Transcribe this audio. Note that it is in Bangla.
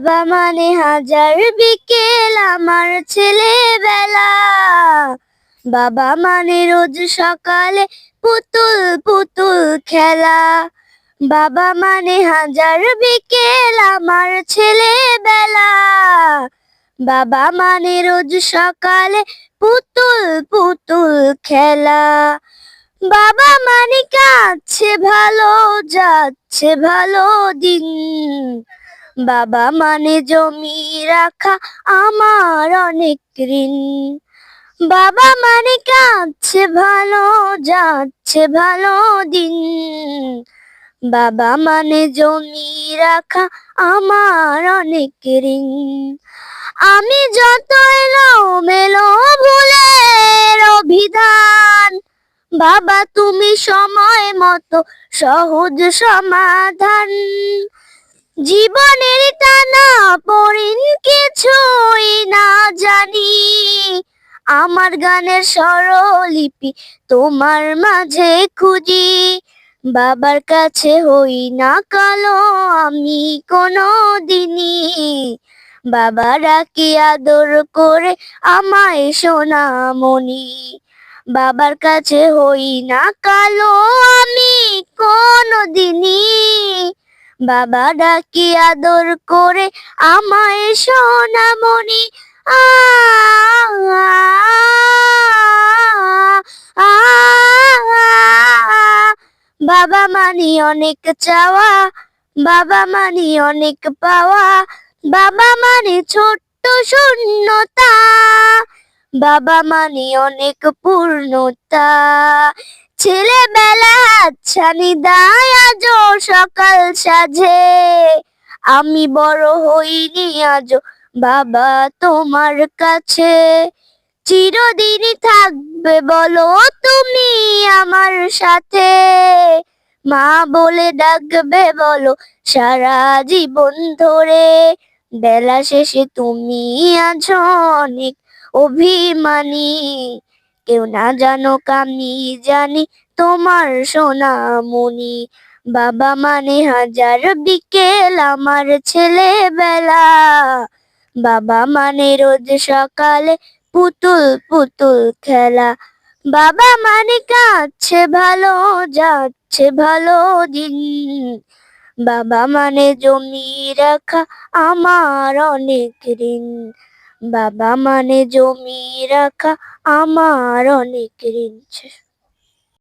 বাবা মানে হাজার বিকেল আমার ছেলেবেলা। বাবা মানে রোজ সকালে পুতুল পুতুল খেলা। বাবা মানে হাজার বিকেল আমার ছেলেবেলা। বাবা মানে রোজ সকালে পুতুল পুতুল খেলা। বাবা মানে কাছে ভালো যাচ্ছে ভালো দিন। বাবা মানে জমি রাখা আমার অনেক ঋণ। বাবা মানে কাছে ভালো যাচ্ছে ভালো দিন। বাবা মানে জমি রাখা আমার অনেক ঋণ। আমি যত এলোমেলো ভুলের অভিধান, বাবা তুমি সময় মতো সহজ সমাধান। জীবনের টানা পড়িন কিছুই না জানি, আমার গানের স্বরলিপি তোমার মাঝে খুঁজি। বাবার কাছে হই না কালো আমি কোনো দিনই, বাবা ডাকি আদর করে আমায় সোনামণি। বাবার কাছে হই না কালো আমি কোনো দিনই, বাবা ডাকি আদর করে আমায় সোনামণি। আ বাবা মানি অনেক চাওয়া, বাবা মানি অনেক পাওয়া। বাবা মানে ছোট্ট শূন্যতা, বাবা মানে অনেক পূর্ণতা। ছেলেবেলা হাতছানি দেয় আজও সকাল সাজে, আমি বড় হইনি আজও বাবা তোমার কাছে। চিরদিনই থাকবে বলো তুমি আমার সাথে, মা বলে ডাকবে বলো সারা জীবন ধরে। বেলা শেষে তুমি আছো অনেক অভিমানী, কেউ না জানুক আমি জানি তোমার সোনামণি। বাবা মানে হাজার বিকেল আমার ছেলেবেলা। বাবা মানে রোজ সকালে পুতুল পুতুল খেলা। বাবা মানে কাছে ভালো যাচ্ছে ভালো দিন। বাবা মানে জমি রাখা আমার অনেক ঋণ। বাবা মানে জমি রাখা আমার অনেক ঋণ।